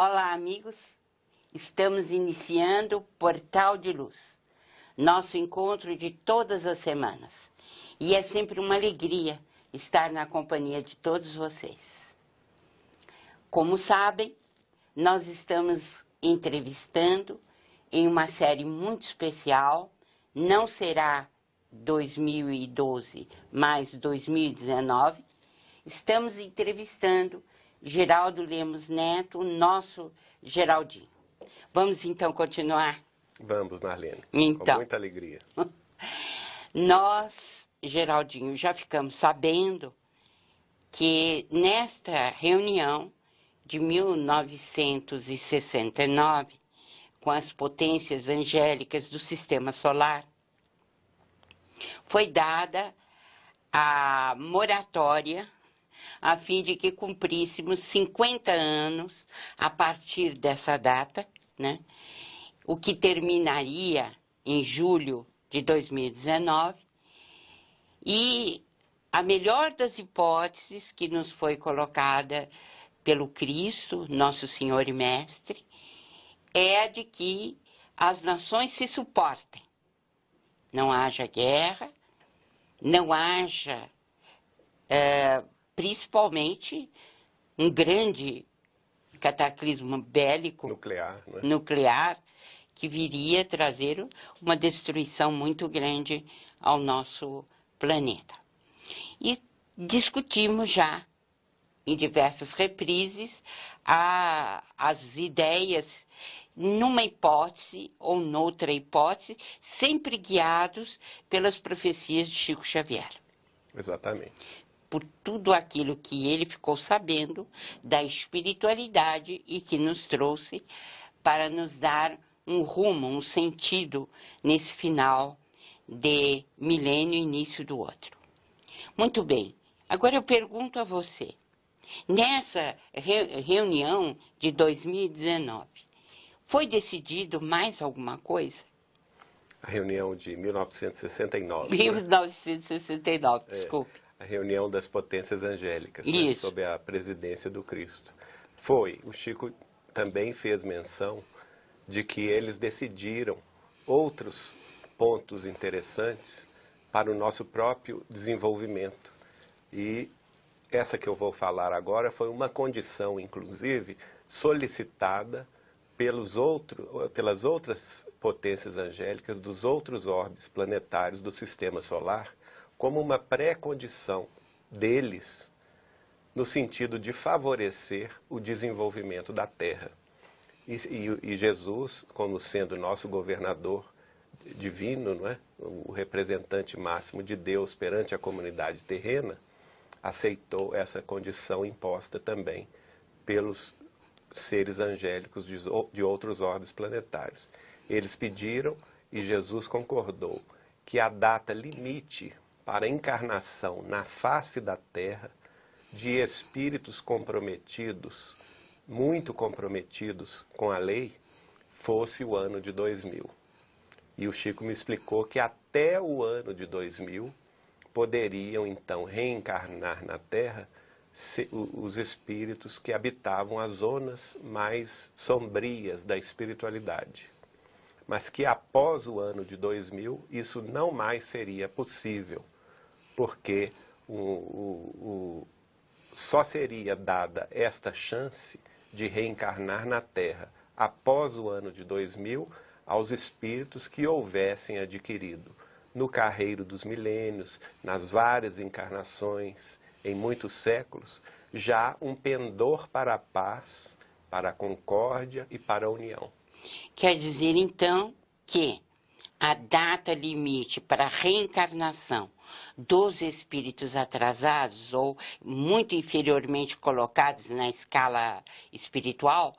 Olá, amigos. Estamos iniciando o Portal de Luz, nosso encontro de todas as semanas. E é sempre uma alegria estar na companhia de todos vocês. Como sabem, nós estamos entrevistando em uma série muito especial. Não será 2012, mas 2019. Estamos entrevistando Geraldo Lemos Neto, o nosso Geraldinho. Vamos então continuar? Vamos, Marlene, então, com muita alegria. Nós, Geraldinho, já ficamos sabendo que nesta reunião de 1969, com as potências angélicas do Sistema Solar, foi dada a moratória a fim de que cumpríssemos 50 anos a partir dessa data, né? O que terminaria em julho de 2019, e a melhor das hipóteses que nos foi colocada pelo Cristo, nosso Senhor e Mestre, é a de que as nações se suportem, não haja guerra, não haja principalmente um grande cataclismo bélico nuclear que viria trazer uma destruição muito grande ao nosso planeta. E discutimos já em diversas reprises as ideias numa hipótese ou noutra hipótese, sempre guiados pelas profecias de Chico Xavier. Exatamente. Por tudo aquilo que ele ficou sabendo da espiritualidade e que nos trouxe para nos dar um rumo, um sentido nesse final de milênio e início do outro. Muito bem, agora eu pergunto a você, nessa reunião de 2019, foi decidido mais alguma coisa? A reunião de 1969. 1969, né? Desculpe. A reunião das potências angélicas, né, sob a presidência do Cristo. Foi. O Chico também fez menção de que eles decidiram outros pontos interessantes para o nosso próprio desenvolvimento. E essa que eu vou falar agora foi uma condição, inclusive, solicitada pelas outras potências angélicas dos outros orbes planetários do Sistema Solar, como uma pré-condição deles, no sentido de favorecer o desenvolvimento da Terra. E Jesus, como sendo nosso governador divino, não é? O representante máximo de Deus perante a comunidade terrena, aceitou essa condição imposta também pelos seres angélicos de outros orbes planetários. Eles pediram e Jesus concordou que a data limite para a encarnação na face da Terra de espíritos comprometidos, muito comprometidos com a lei, fosse o ano de 2000. E o Chico me explicou que até o ano de 2000 poderiam então reencarnar na Terra os espíritos que habitavam as zonas mais sombrias da espiritualidade. Mas que após o ano de 2000 isso não mais seria possível, porque só seria dada esta chance de reencarnar na Terra após o ano de 2000 aos espíritos que houvessem adquirido no carreiro dos milênios, nas várias encarnações, em muitos séculos, já um pendor para a paz, para a concórdia e para a união. Quer dizer, então, que a data limite para a reencarnação dos espíritos atrasados ou muito inferiormente colocados na escala espiritual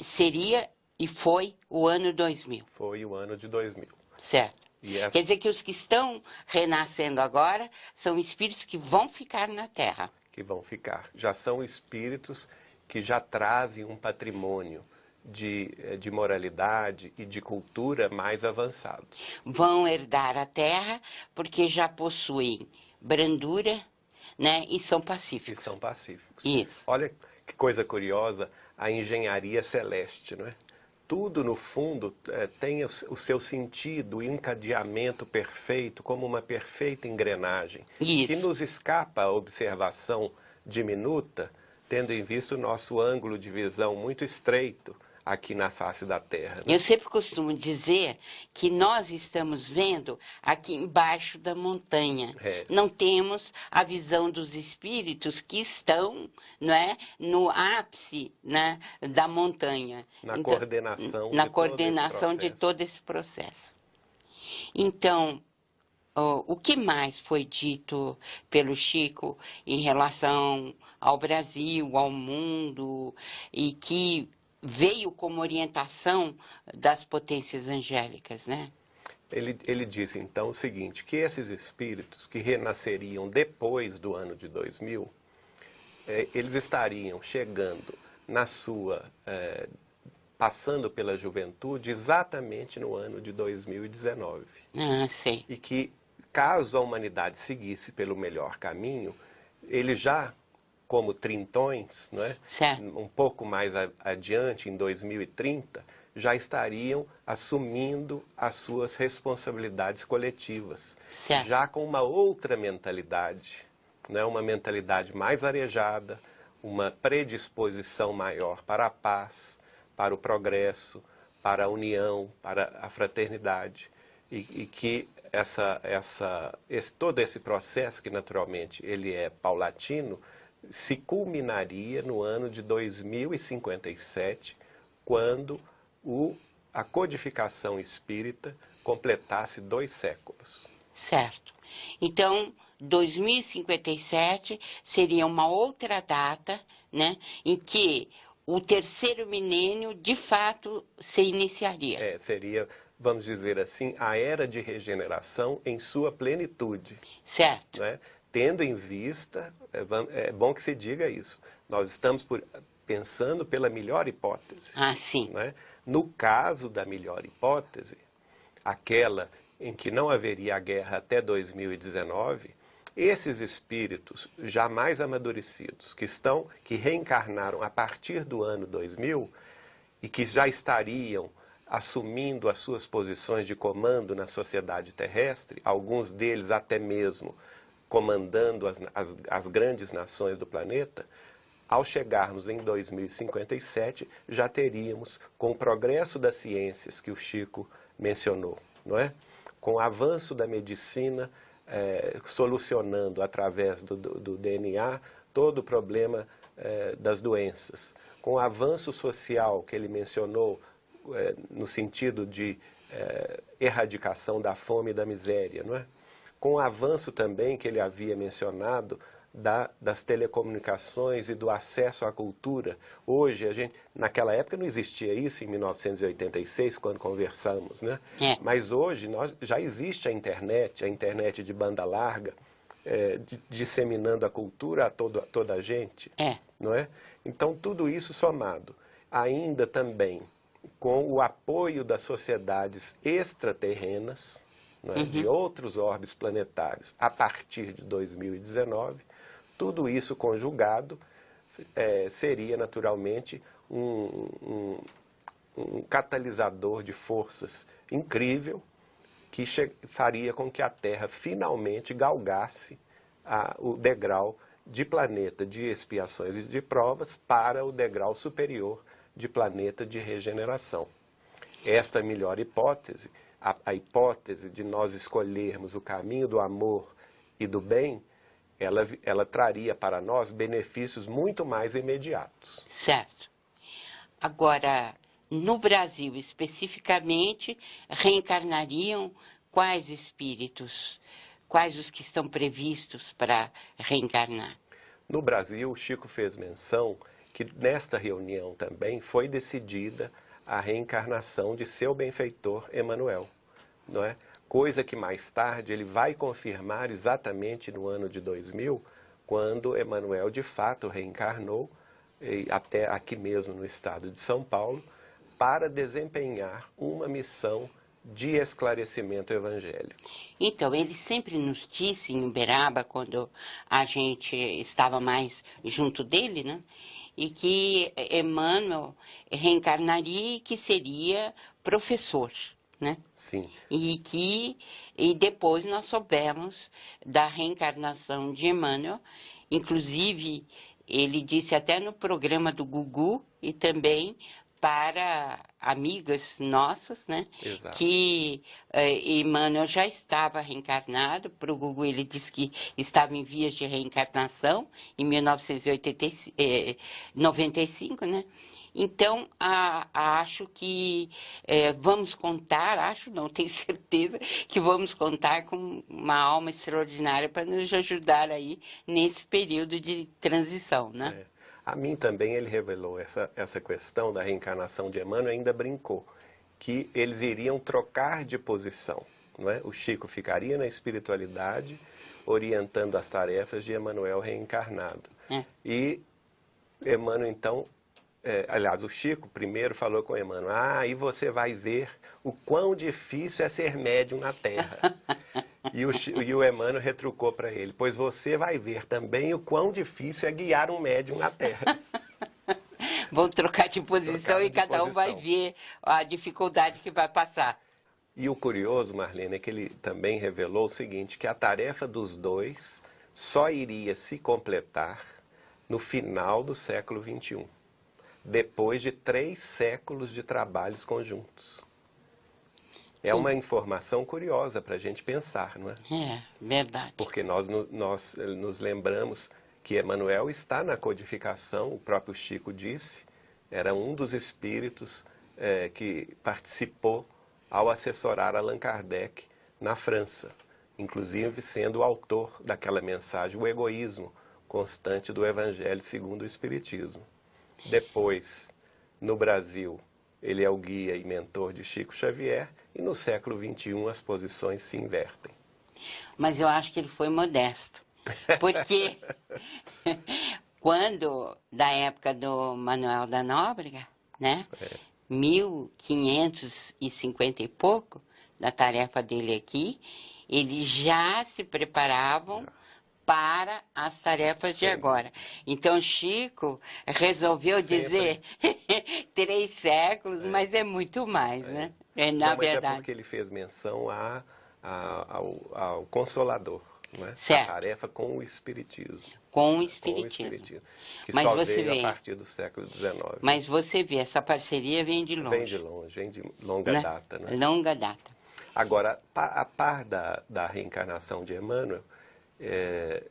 seria e foi o ano 2000. Foi o ano de 2000. Certo. Quer dizer que os que estão renascendo agora são espíritos que vão ficar na Terra. Que vão ficar. Já são espíritos que já trazem um patrimônio de moralidade e de cultura mais avançado. Vão herdar a Terra porque já possuem brandura, né, e são pacíficos. E são pacíficos. Isso. Olha que coisa curiosa, a engenharia celeste, não é? Tudo, no fundo, tem o seu sentido, o encadeamento perfeito, como uma perfeita engrenagem, que nos escapa a observação diminuta, tendo em vista o nosso ângulo de visão muito estreito aqui na face da Terra. Né? Eu sempre costumo dizer que nós estamos vendo aqui embaixo da montanha. Não temos a visão dos espíritos que estão, não é, no ápice, né, da montanha. Na coordenação, de todo esse processo. Então, o que mais foi dito pelo Chico em relação ao Brasil, ao mundo, e que veio como orientação das potências angélicas, né? Ele disse, então, o seguinte, que esses espíritos que renasceriam depois do ano de 2000, eles estariam chegando na sua, passando pela juventude exatamente no ano de 2019. Sei. E que, caso a humanidade seguisse pelo melhor caminho, ele já, como trintões, não é? Um pouco mais adiante, em 2030, já estariam assumindo as suas responsabilidades coletivas, já com uma outra mentalidade, né? Uma mentalidade mais arejada, uma predisposição maior para a paz, para o progresso, para a união, para a fraternidade, e que todo esse processo, que naturalmente ele é paulatino, se culminaria no ano de 2057, quando a codificação espírita completasse 2 séculos. Certo. Então, 2057 seria uma outra data, né, em que o terceiro milênio, de fato, se iniciaria. Seria, vamos dizer assim, a era de regeneração em sua plenitude. Certo. Né? Tendo em vista, é bom que se diga isso, nós estamos pensando pela melhor hipótese. Sim. Né? No caso da melhor hipótese, aquela em que não haveria a guerra até 2019, esses espíritos já mais amadurecidos, que reencarnaram a partir do ano 2000 e que já estariam assumindo as suas posições de comando na sociedade terrestre, alguns deles até mesmo comandando as grandes nações do planeta, ao chegarmos em 2057, já teríamos, com o progresso das ciências que o Chico mencionou, não é? Com o avanço da medicina, solucionando através do DNA todo o problema das doenças, com o avanço social que ele mencionou, no sentido de erradicação da fome e da miséria, não é? Com o avanço também que ele havia mencionado das telecomunicações e do acesso à cultura. Hoje, naquela época não existia isso, em 1986, quando conversamos, né? Mas hoje já existe a internet de banda larga, disseminando a cultura a toda a gente, não é? Então, tudo isso somado, ainda também com o apoio das sociedades extraterrenas, né, de outros orbes planetários, a partir de 2019, tudo isso conjugado seria naturalmente um catalisador de forças incrível que faria com que a Terra finalmente galgasse o degrau de planeta de expiações e de provas para o degrau superior de planeta de regeneração. Esta melhor hipótese, a hipótese de nós escolhermos o caminho do amor e do bem, ela traria para nós benefícios muito mais imediatos. Certo. Agora, no Brasil especificamente, reencarnariam quais espíritos? Quais os que estão previstos para reencarnar? No Brasil, o Chico fez menção que nesta reunião também foi decidida a reencarnação de seu benfeitor Emanuel, não é? Coisa que mais tarde ele vai confirmar exatamente no ano de 2000, quando Emanuel de fato reencarnou, até aqui mesmo no estado de São Paulo, para desempenhar uma missão de esclarecimento evangélico. Então, ele sempre nos disse em Uberaba, quando a gente estava mais junto dele, né? e que Emmanuel reencarnaria e que seria professor, né? Sim. E depois nós soubemos da reencarnação de Emmanuel, inclusive ele disse até no programa do Gugu e também para amigas nossas, né? Exato. Que Emmanuel já estava reencarnado. Para o Gugu ele disse que estava em vias de reencarnação em 1995, né? Então, acho que vamos contar, acho não, tenho certeza que vamos contar com uma alma extraordinária para nos ajudar aí nesse período de transição, né? É. A mim também ele revelou essa questão da reencarnação de Emmanuel, ainda brincou, que eles iriam trocar de posição, não é? O Chico ficaria na espiritualidade, orientando as tarefas de Emmanuel reencarnado. E Emmanuel, então, aliás, o Chico primeiro falou com Emmanuel, e você vai ver o quão difícil é ser médium na Terra. E o Emmanuel retrucou para ele, pois você vai ver também o quão difícil é guiar um médium na Terra. Vão trocar de posição e cada um vai ver a dificuldade que vai passar. E o curioso, Marlene, é que ele também revelou o seguinte, que a tarefa dos dois só iria se completar no final do século XXI, depois de 3 séculos de trabalhos conjuntos. É uma informação curiosa para a gente pensar, não é? É, verdade. Porque nós nos lembramos que Emmanuel está na codificação, o próprio Chico disse, era um dos espíritos que participou ao assessorar Allan Kardec na França, inclusive sendo o autor daquela mensagem, o egoísmo constante do Evangelho segundo o Espiritismo. Depois, no Brasil, ele é o guia e mentor de Chico Xavier, e no século XXI as posições se invertem. Mas eu acho que ele foi modesto, porque quando, da época do Manuel da Nóbrega, né, 1550 e pouco, da tarefa dele aqui, eles já se preparavam para as tarefas de agora. Então, Chico resolveu dizer 3 séculos, mas é muito mais, né? Na verdade. É porque ele fez menção ao Consolador, né? A tarefa com o Espiritismo. Com o Espiritismo. Que mas só veio a partir do século XIX. Mas você vê, essa parceria vem de longe. Vem de longe, vem de longa data, né? Longa data. Agora, a par da reencarnação de Emmanuel,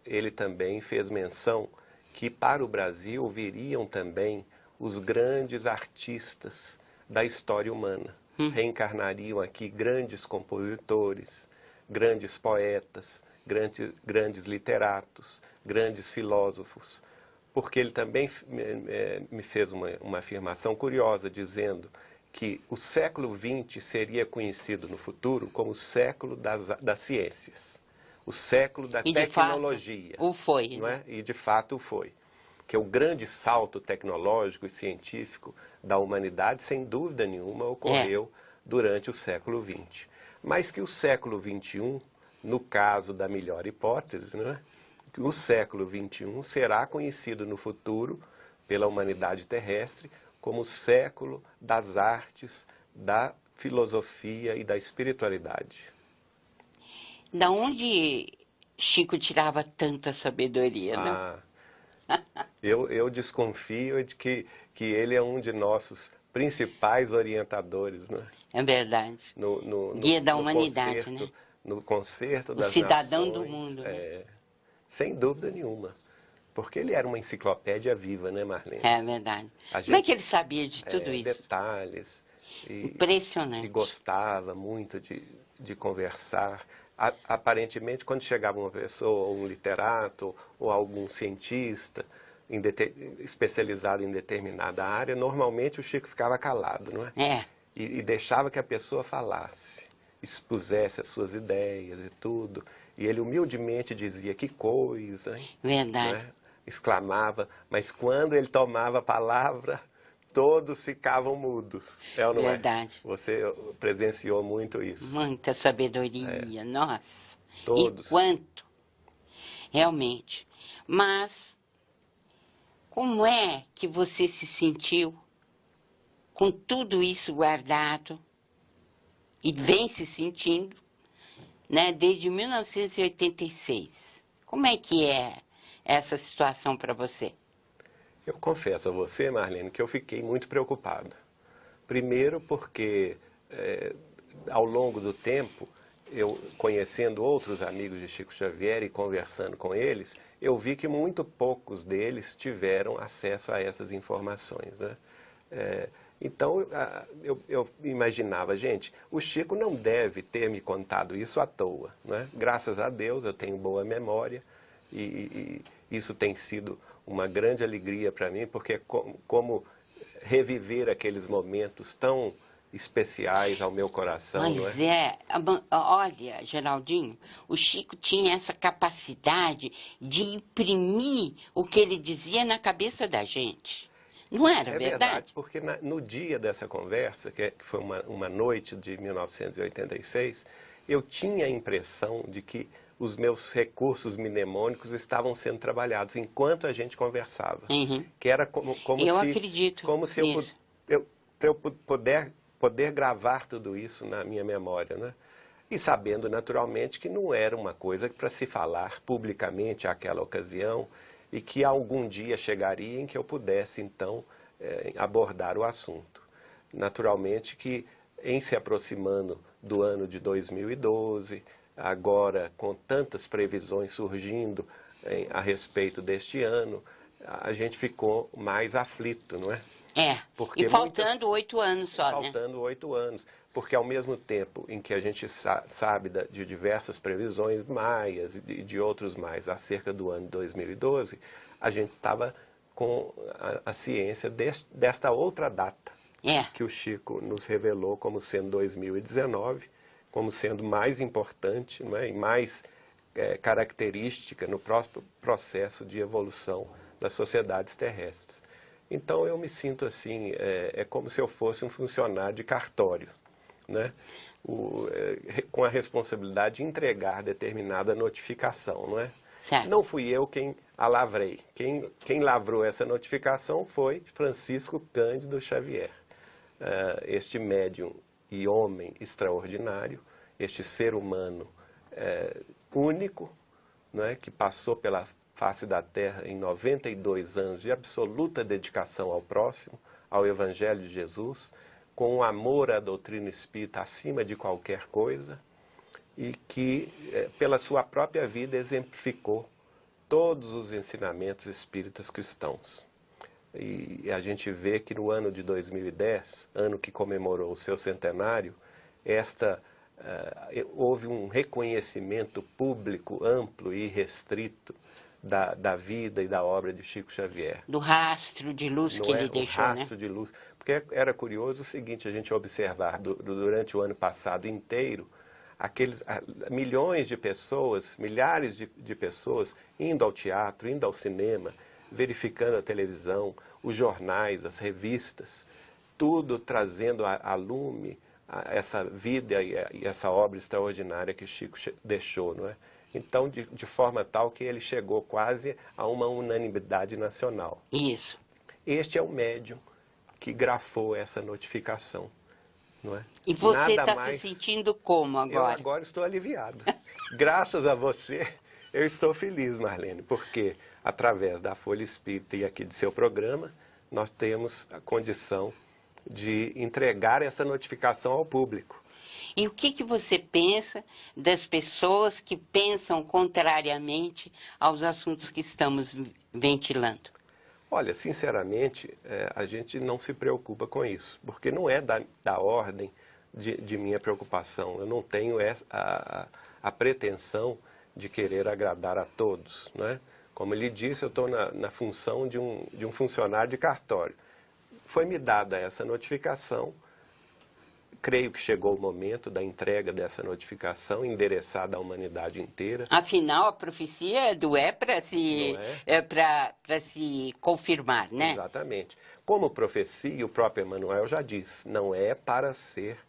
ele também fez menção que para o Brasil viriam também os grandes artistas da história humana. Reencarnariam aqui grandes compositores, grandes poetas, grandes literatos, grandes filósofos. Porque ele também me fez uma afirmação curiosa, dizendo que o século XX seria conhecido no futuro como o século das ciências. O século da tecnologia. O foi. Não é? E de fato o foi. Que o grande salto tecnológico e científico da humanidade, sem dúvida nenhuma, ocorreu durante o século XX. Mas que o século XXI, no caso da melhor hipótese, não é? Que o século XXI será conhecido no futuro pela humanidade terrestre como o século das artes, da filosofia e da espiritualidade. Da onde Chico tirava tanta sabedoria, né? Eu desconfio de que ele é um de nossos principais orientadores, né? É verdade. Guia da humanidade, concerto, né? No concerto das cidadão nações, do mundo, né? Sem dúvida nenhuma. Porque ele era uma enciclopédia viva, né, Marlene? É verdade. Como é que ele sabia de tudo isso? Detalhes. Impressionante. E gostava muito de conversar. Aparentemente, quando chegava uma pessoa, ou um literato, ou algum cientista especializado em determinada área, normalmente o Chico ficava calado, não é? E deixava que a pessoa falasse, expusesse as suas ideias e tudo. E ele humildemente dizia, que coisa, hein? Verdade. Né? Exclamava, mas quando ele tomava a palavra, todos ficavam mudos. É ou não Verdade. É? Você presenciou muito isso. Muita sabedoria, nossa. Todos. E quanto, realmente. Mas, como é que você se sentiu com tudo isso guardado e vem se sentindo, né, desde 1986? Como é que é essa situação para você? Eu confesso a você, Marlene, que eu fiquei muito preocupado. Primeiro porque, ao longo do tempo, eu conhecendo outros amigos de Chico Xavier e conversando com eles, eu vi que muito poucos deles tiveram acesso a essas informações, né? Então, eu imaginava, gente, o Chico não deve ter me contado isso à toa, né? Graças a Deus, eu tenho boa memória e isso tem sido uma grande alegria para mim, porque é como reviver aqueles momentos tão especiais ao meu coração, não é? Olha, Geraldinho, o Chico tinha essa capacidade de imprimir o que ele dizia na cabeça da gente. Não era verdade? É verdade, porque no dia dessa conversa, que foi uma noite de 1986, eu tinha a impressão de que os meus recursos mnemônicos estavam sendo trabalhados enquanto a gente conversava. Uhum. Que era como eu se, acredito como se nisso. eu poder gravar tudo isso na minha memória, né? E sabendo naturalmente que não era uma coisa para se falar publicamente àquela ocasião e que algum dia chegaria em que eu pudesse então abordar o assunto. Naturalmente que em se aproximando do ano de 2012, agora com tantas previsões surgindo a respeito deste ano, a gente ficou mais aflito, não é? Porque e faltando 8 anos só, faltando 8 anos, porque ao mesmo tempo em que a gente sabe de diversas previsões maias e de outros mais acerca do ano 2012, a gente estava com a ciência desta outra data, que o Chico nos revelou como sendo 2019, como sendo mais importante, não é? E mais característica no próximo processo de evolução das sociedades terrestres. Então eu me sinto assim, é como se eu fosse um funcionário de cartório, né? Com a responsabilidade de entregar determinada notificação, não é? Certo. Não fui eu quem a lavrei. Quem lavrou essa notificação foi Francisco Cândido Xavier, este médium e homem extraordinário, este ser humano único, não é? Que passou pela face da terra em 92 anos de absoluta dedicação ao próximo, ao Evangelho de Jesus, com um amor à doutrina espírita acima de qualquer coisa, e que, pela sua própria vida, exemplificou todos os ensinamentos espíritas cristãos. E a gente vê que no ano de 2010, ano que comemorou o seu centenário, houve um reconhecimento público amplo e restrito da vida e da obra de Chico Xavier. Do rastro de luz que ele deixou, né? O rastro de luz. Porque era curioso o seguinte, a gente observar durante o ano passado inteiro, milhões de pessoas, milhares de pessoas indo ao teatro, indo ao cinema, verificando a televisão, os jornais, as revistas, tudo trazendo a lume essa vida e essa obra extraordinária que Chico deixou, não é? Então, de forma tal que ele chegou quase a uma unanimidade nacional. Isso. Este é o médium que grafou essa notificação, não é? E você está se sentindo como agora? Eu agora estou aliviado. Graças a você, eu estou feliz, Marlene, porque através da Folha Espírita e aqui de seu programa, nós temos a condição de entregar essa notificação ao público. E o que você pensa das pessoas que pensam contrariamente aos assuntos que estamos ventilando? Olha, sinceramente, a gente não se preocupa com isso, porque não é da ordem de minha preocupação. Eu não tenho a pretensão de querer agradar a todos, né? Como ele disse, eu estou na função de um funcionário de cartório. Foi-me dada essa notificação. Creio que chegou o momento da entrega dessa notificação endereçada à humanidade inteira. Afinal, a profecia para se confirmar, né? Exatamente. Como profecia, o próprio Emmanuel já diz, não é para ser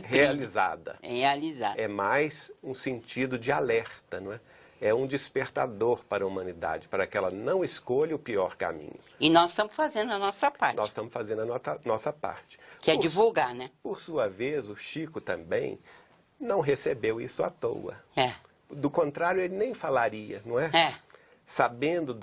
realizada. Realizada. É mais um sentido de alerta, não é? é um despertador para a humanidade, para que ela não escolha o pior caminho. E nós estamos fazendo a nossa parte. Nós estamos fazendo a nossa parte. Que é divulgar, né? Por sua vez, o Chico também não recebeu isso à toa. É. Do contrário, ele nem falaria, não é? É. Sabendo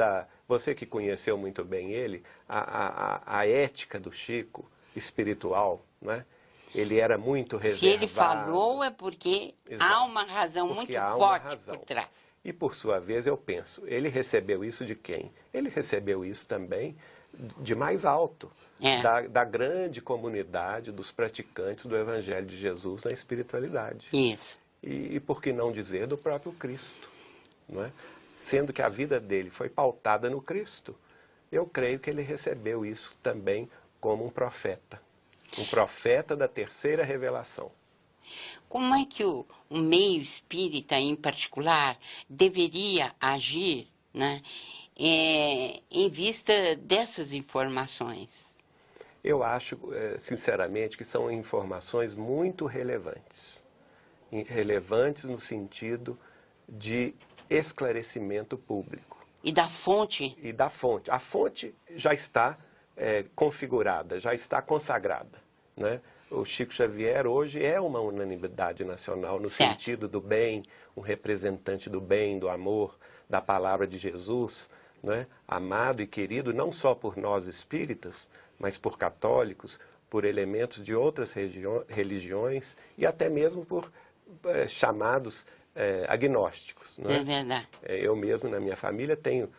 você que conheceu muito bem ele, a ética do Chico, espiritual, não é? Ele era muito reservado. Se ele falou é porque há uma razão muito forte por trás. E por sua vez eu penso, ele recebeu isso de quem? Ele recebeu isso também de mais alto, da grande comunidade dos praticantes do Evangelho de Jesus na espiritualidade. Isso. E por que não dizer do próprio Cristo, não é? Sendo que a vida dele foi pautada no Cristo, eu creio que ele recebeu isso também como um profeta da terceira revelação. Como é que o meio espírita, em particular, deveria agir, né, em vista dessas informações? Eu acho, sinceramente, que são informações muito relevantes. Relevantes no sentido de esclarecimento público. E da fonte? E da fonte. A fonte já está configurada, já está consagrada, né? O Chico Xavier hoje é uma unanimidade nacional no sentido do bem, um representante do bem, do amor, da palavra de Jesus, né? Amado e querido não só por nós espíritas, mas por católicos, por elementos de outras religiões e até mesmo por chamados agnósticos. Não é? É verdade. Eu mesmo, na minha família, tenho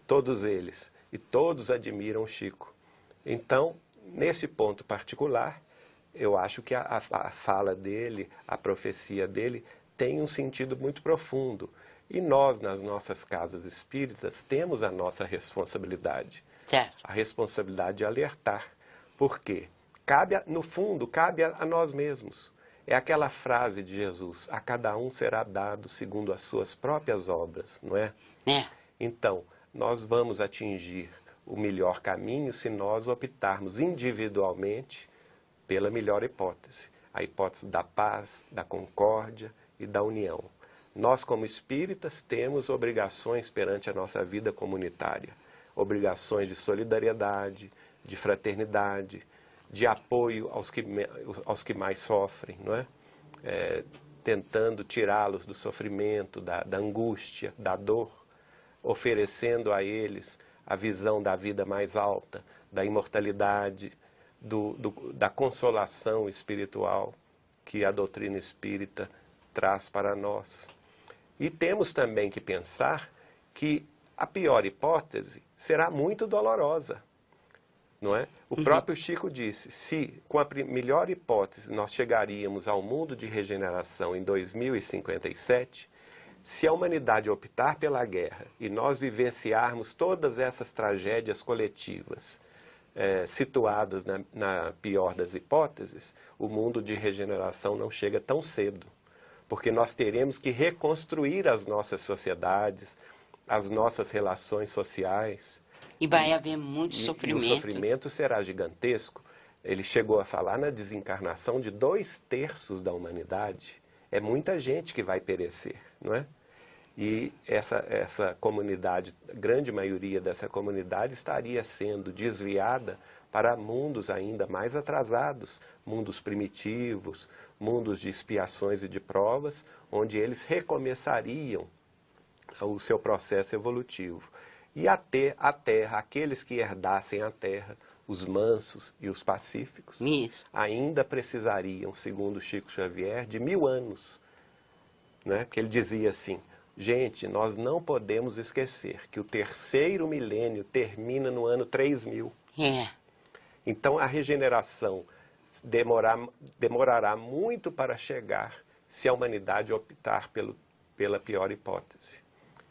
todos eles e todos admiram o Chico. Então, nesse ponto particular, eu acho que a fala dele, a profecia dele, tem um sentido muito profundo. E nós, nas nossas casas espíritas, temos a nossa responsabilidade. Certo. A responsabilidade de alertar. Por quê? No fundo, cabe a nós mesmos. É aquela frase de Jesus, a cada um será dado segundo as suas próprias obras, não é? É. Então, nós vamos atingir o melhor caminho se nós optarmos individualmente pela melhor hipótese, a hipótese da paz, da concórdia e da união. Nós, como espíritas, temos obrigações perante a nossa vida comunitária, obrigações de solidariedade, de fraternidade, de apoio aos que mais sofrem, não é? Tentando tirá-los do sofrimento, da angústia, da dor, oferecendo a eles a visão da vida mais alta, da imortalidade, da consolação espiritual que a doutrina espírita traz para nós. E temos também que pensar que a pior hipótese será muito dolorosa, não é? O próprio Chico disse, se com a melhor hipótese nós chegaríamos ao mundo de regeneração em 2057, se a humanidade optar pela guerra e nós vivenciarmos todas essas tragédias coletivas situadas na pior das hipóteses, o mundo de regeneração não chega tão cedo, porque nós teremos que reconstruir as nossas sociedades, as nossas relações sociais. E vai haver muito sofrimento. E o sofrimento será gigantesco. Ele chegou a falar na desencarnação de 2/3 da humanidade. É muita gente que vai perecer, não é? E essa comunidade, a grande maioria dessa comunidade estaria sendo desviada para mundos ainda mais atrasados, mundos primitivos, mundos de expiações e de provas, onde eles recomeçariam o seu processo evolutivo. E até a terra, aqueles que herdassem a terra, os mansos e os pacíficos, ainda precisariam, segundo Chico Xavier, de 1000 anos. Né? Porque ele dizia assim, gente, nós não podemos esquecer que o 3º milênio termina no ano 3000. Então a regeneração demorará muito para chegar se a humanidade optar pela pior hipótese.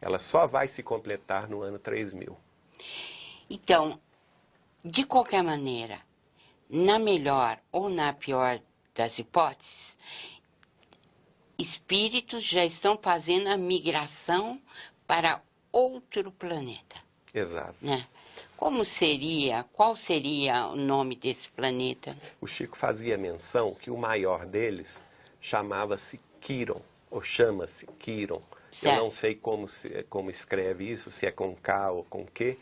Ela só vai se completar no ano 3000. Então, de qualquer maneira, na melhor ou na pior das hipóteses, espíritos já estão fazendo a migração para outro planeta. Exato. Né? Qual seria o nome desse planeta? O Chico fazia menção que o maior deles chamava-se Quiron, ou chama-se Quiron, Eu não sei como escreve isso, se é com K ou com Q,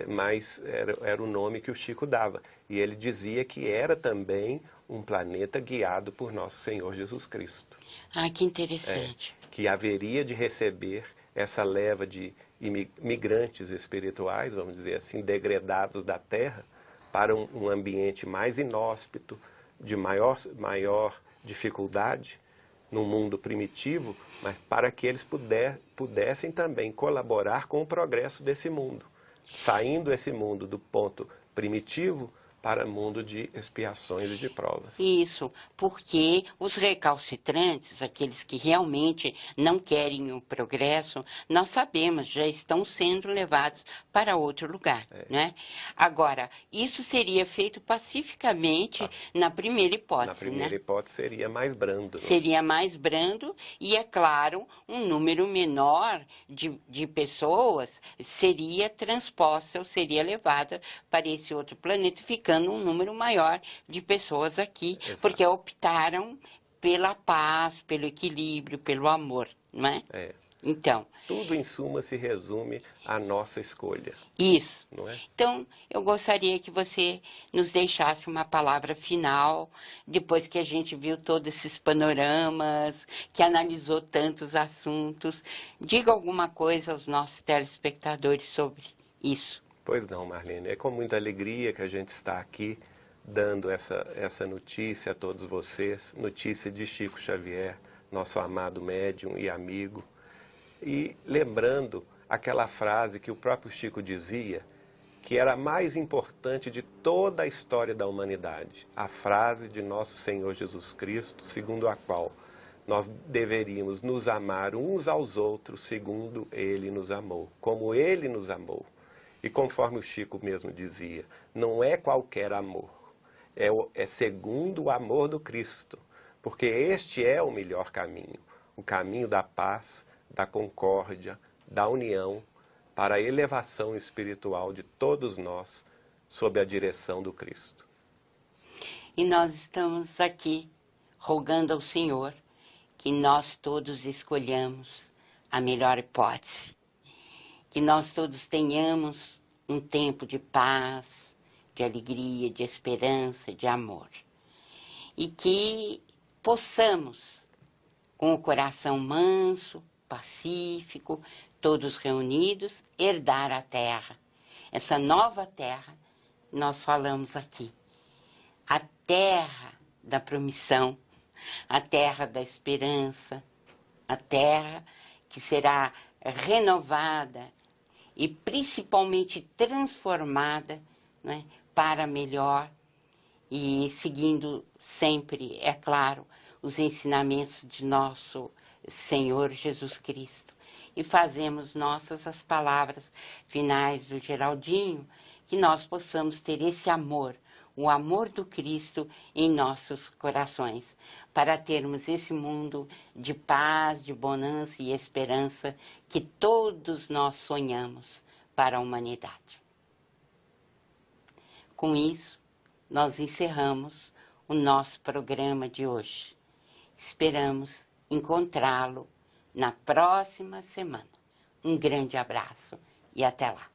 mas era o nome que o Chico dava. E ele dizia que era também um planeta guiado por nosso Senhor Jesus Cristo. Ah, que interessante. Que haveria de receber essa leva de imigrantes espirituais, vamos dizer assim, degredados da Terra, para um ambiente mais inóspito, de maior dificuldade, num mundo primitivo, mas para que eles pudessem também colaborar com o progresso desse mundo, saindo esse mundo do ponto primitivo para o mundo de expiações e de provas. Isso, porque os recalcitrantes, aqueles que realmente não querem o progresso, nós sabemos, já estão sendo levados para outro lugar, né? Agora, isso seria feito pacificamente na primeira hipótese, Na primeira hipótese seria mais brando. Seria mais brando e, é claro, um número menor de pessoas seria transposta ou seria levada para esse outro planeta, ficando um número maior de pessoas aqui, Exato. Porque optaram pela paz, pelo equilíbrio, pelo amor, não é? Então, tudo em suma se resume à nossa escolha. Isso. Não é? Então, eu gostaria que você nos deixasse uma palavra final, depois que a gente viu todos esses panoramas, que analisou tantos assuntos. Diga alguma coisa aos nossos telespectadores sobre isso. Pois não, Marlene. É com muita alegria que a gente está aqui dando essa notícia a todos vocês, notícia de Chico Xavier, nosso amado médium e amigo. E lembrando aquela frase que o próprio Chico dizia, que era a mais importante de toda a história da humanidade. A frase de nosso Senhor Jesus Cristo, segundo a qual nós deveríamos nos amar uns aos outros segundo Ele nos amou, como Ele nos amou. E conforme o Chico mesmo dizia, não é qualquer amor, é segundo o amor do Cristo, porque este é o melhor caminho, o caminho da paz, da concórdia, da união, para a elevação espiritual de todos nós, sob a direção do Cristo. E nós estamos aqui rogando ao Senhor que nós todos escolhamos a melhor hipótese, que nós todos tenhamos um tempo de paz, de alegria, de esperança, de amor, e que possamos, com o coração manso, pacífico, todos reunidos, herdar a terra. Essa nova terra, nós falamos aqui, a terra da promissão, a terra da esperança, a terra que será renovada e principalmente transformada, né, para melhor e seguindo sempre, é claro, os ensinamentos de nosso Senhor Jesus Cristo. E fazemos nossas as palavras finais do Geraldinho, que nós possamos ter esse amor, o amor do Cristo em nossos corações, para termos esse mundo de paz, de bonança e esperança que todos nós sonhamos para a humanidade. Com isso, nós encerramos o nosso programa de hoje. Esperamos encontrá-lo na próxima semana. Um grande abraço e até lá.